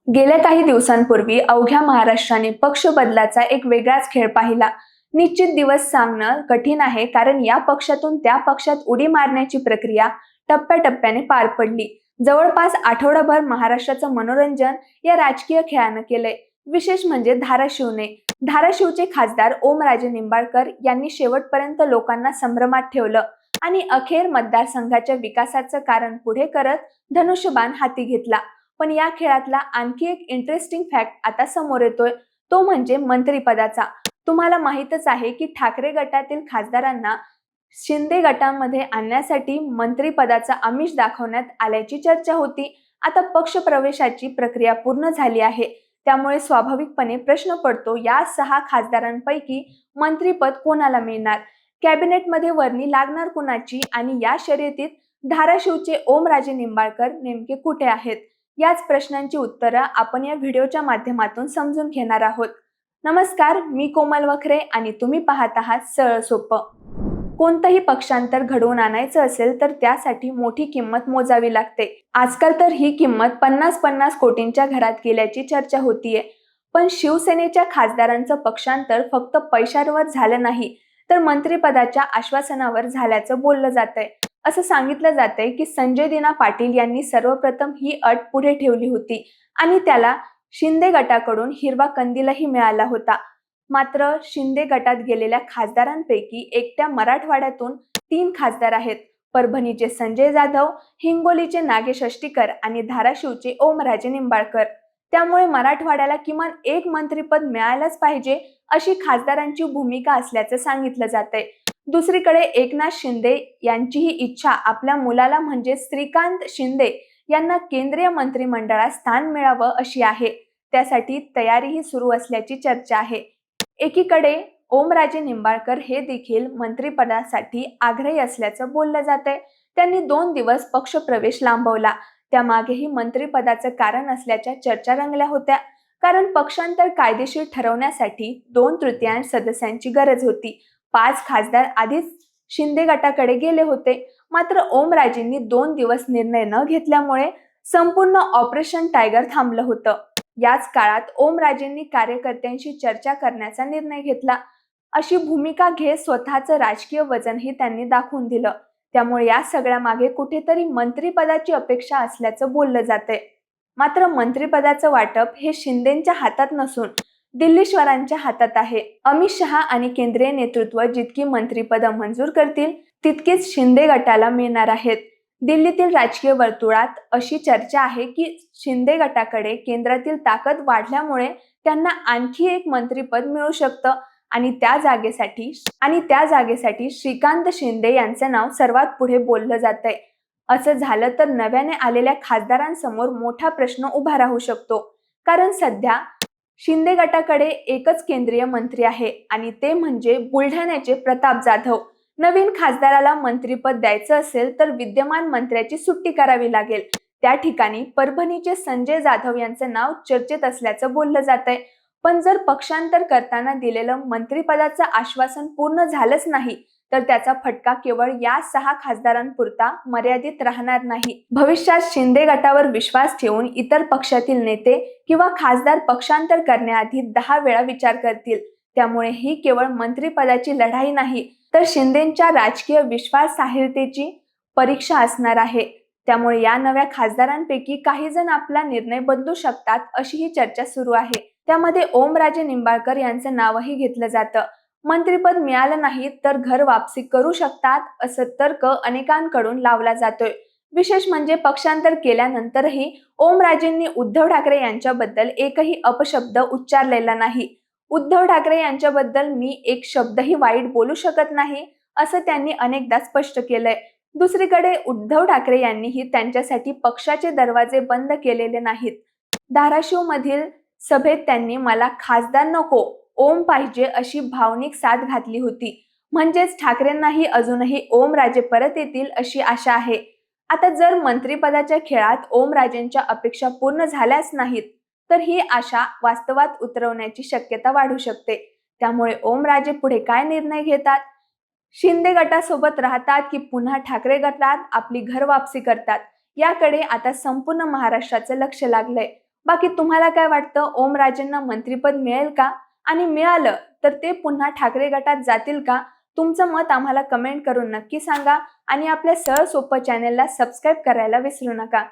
गेल्या काही दिवसांपूर्वी अवघ्या महाराष्ट्राने पक्ष बदलाचा एक वेगळाच खेळ पाहिला. निश्चित दिवस सांगणं कठीण आहे, कारण या पक्षातून त्या पक्षात उडी मारण्याची प्रक्रिया टप्प्याटप्प्याने पार पडली. जवळपास आठवडाभर महाराष्ट्राचं मनोरंजन या राजकीय खेळानं केलंय. विशेष म्हणजे धाराशिवचे खासदार ओमराजे निंबाळकर यांनी शेवटपर्यंत लोकांना संभ्रमात ठेवलं आणि अखेर मतदारसंघाच्या विकासाचं कारण पुढे करत धनुष्यबाण हाती घेतला. पण या खेळातला आणखी एक इंटरेस्टिंग फॅक्ट आता समोर येतोय, तो म्हणजे मंत्रिपदाचा. तुम्हाला माहीतच आहे की ठाकरे गटातील खासदारांना शिंदे गटामध्ये आणण्यासाठी मंत्रिपदाचा आमिष दाखवण्यात आल्याची चर्चा होती. आता पक्ष प्रवेशाची प्रक्रिया पूर्ण झाली आहे, त्यामुळे स्वाभाविकपणे प्रश्न पडतो, या 6 खासदारांपैकी मंत्रिपद कोणाला मिळणार, कॅबिनेटमध्ये वर्णी लागणार कुणाची, आणि या शर्यतीत धाराशिवचे ओमराजे निंबाळकर नेमके कुठे आहेत? याच प्रश्नांची उत्तरं आपण या व्हिडिओच्या माध्यमातून समजून घेणार आहोत. नमस्कार, मी कोमल वखरे आणि तुम्ही पाहत आहात सरळ सोपं. कोणतंही पक्षांतर घडवून आणायचं असेल तर त्यासाठी मोठी किंमत मोजावी लागते. आजकाल तर ही किंमत 50-50 कोटींच्या घरात गेल्याची चर्चा होतीये. पण शिवसेनेच्या खासदारांचं पक्षांतर फक्त पैशांवर झालं नाही, तर मंत्रिपदाच्या आश्वासनावर झाल्याचं बोललं जातंय. असं सांगितलं जातंय की संजय दिना पाटील यांनी सर्वप्रथम ही अट पुढे ठेवली होती आणि त्याला शिंदे गटाकडून हिरवा कंदीलही मिळाला होता. मात्र शिंदे गटात गेलेल्या खासदारांपैकी एकट्या मराठवाड्यातून 3 खासदार आहेत: परभणीचे संजय जाधव, हिंगोलीचे नागेश अष्टीकर आणि धाराशिवचे ओमराजे निंबाळकर. त्यामुळे मराठवाड्याला किमान एक मंत्रिपद मिळायलाच पाहिजे, अशी खासदारांची भूमिका असल्याचं सांगितलं जातंय. दुसरीकडे एकनाथ शिंदे यांचीही इच्छा आपल्या मुलाला म्हणजे श्रीकांत शिंदे यांना केंद्रीय मंत्रिमंडळात स्थान मिळावं अशी आहे. त्यासाठी तयारीही सुरू असल्याची चर्चा आहे. एकीकडे ओमराजे निंबाळकर हे देखील मंत्रिपदासाठी आग्रही असल्याचं बोललं जातंय. त्यांनी 2 दिवस पक्षप्रवेश लांबवला. त्यामागेही मंत्रिपदाचं कारण असल्याच्या चर्चा रंगल्या होत्या, कारण पक्षांतर कायदेशीर ठरवण्यासाठी 2/3 सदस्यांची गरज होती. 5 खासदार आधीच शिंदे गटाकडे गेले होते. मात्र ओमराजेंनी 2 दिवस निर्णय न घेतल्यामुळे संपूर्ण ऑपरेशन टायगर थांबलं होतं. याच काळात ओमराजेंनी कार्यकर्त्यांशी चर्चा करण्याचा निर्णय घेतला. अशी भूमिका घेत स्वतःचं राजकीय वजनही त्यांनी दाखवून दिलं. त्यामुळे या सगळ्या मागे कुठेतरी मंत्रिपदाची अपेक्षा असल्याचं बोललं जातंय. मात्र मंत्रिपदाचं वाटप हे शिंदेंच्या हातात नसून दिल्लीश्वरांच्या हातात आहे. अमित शहा आणि केंद्रीय नेतृत्व जितकी मंत्रिपदं मंजूर करतील तितकीच शिंदे गटाला मिळणार आहेत. दिल्लीतील राजकीय वर्तुळात अशी चर्चा आहे की शिंदे गटाकडे केंद्रातील ताकद वाढल्यामुळे त्यांना आणखी एक मंत्रिपद मिळू शकतं आणि त्या जागेसाठी श्रीकांत शिंदे यांचं नाव सर्वात पुढे बोललं जातंय. असं झालं तर नव्याने आलेल्या खासदारांसमोर मोठा प्रश्न उभा राहू शकतो, कारण सध्या शिंदे गटाकडे एकच केंद्रीय मंत्री आहे आणि ते म्हणजे बुलढाण्याचे प्रताप जाधव. नवीन खासदाराला मंत्रिपद द्यायचं असेल तर विद्यमान मंत्र्याची सुट्टी करावी लागेल. त्या ठिकाणी परभणीचे संजय जाधव यांचं नाव चर्चेत असल्याचं बोललं जातंय. पण जर पक्षांतर करताना दिलेलं मंत्रिपदाचं आश्वासन पूर्ण झालंच नाही तर त्याचा फटका केवळ या 6 खासदारांपुरता मर्यादित राहणार नाही. भविष्यात शिंदे गटावर विश्वास ठेवून इतर पक्षातील नेते किंवा खासदार पक्षांतर करण्याआधी 10 वेळा विचार करतील. त्यामुळे ही केवळ मंत्रिपदाची लढाई नाही, तर शिंदेंच्या राजकीय विश्वासार्हतेची परीक्षा असणार आहे. त्यामुळे या नव्या खासदारांपैकी काही जण आपला निर्णय बदलू शकतात, अशी ही चर्चा सुरू आहे. त्यामध्ये ओमराजे निंबाळकर यांचं नावही घेतलं जातं. मंत्रिपद मिळालं नाही तर घर वापसी करू शकतात, असं तर्क अनेकांकडून लावला जातोय. विशेष म्हणजे पक्षांतर केल्यानंतरही ओमराजेंनी उद्धव ठाकरे यांच्याबद्दल एकही अपशब्द उच्चारलेला नाही. उद्धव ठाकरे यांच्याबद्दल मी एक शब्दही वाईट बोलू शकत नाही, असं त्यांनी अनेकदा स्पष्ट केलंय. दुसरीकडे उद्धव ठाकरे यांनीही त्यांच्यासाठी पक्षाचे दरवाजे बंद केलेले नाहीत. धाराशिवमधील सभेत त्यांनी मला खासदार नको, ओम पाहिजे अशी भावनिक साथ घातली होती. म्हणजेच ठाकरेंनाही अजूनही ओमराजे परत येतील अशी आशा आहे. आता जर मंत्रिपदाच्या खेळात ओमराजेंच्या अपेक्षा पूर्ण झाल्याच नाहीत तर ही आशा वास्तवात उतरवण्याची शक्यता वाढू शकते. त्यामुळे ओमराजे पुढे काय निर्णय घेतात, शिंदे गटासोबत राहतात की पुन्हा ठाकरे गटात आपली घर वापसी करतात, याकडे आता संपूर्ण महाराष्ट्राचं लक्ष लागलंय. बाकी तुम्हाला काय वाटतं, ओमराजेंना मंत्रिपद मिळेल का? आणि मिळालं तर ते पुन्हा ठाकरे गटात जातील का? तुमचं मत आम्हाला कमेंट करून नक्की सांगा आणि आपल्या सहज सोपं चॅनेलला सबस्क्राईब करायला विसरू नका.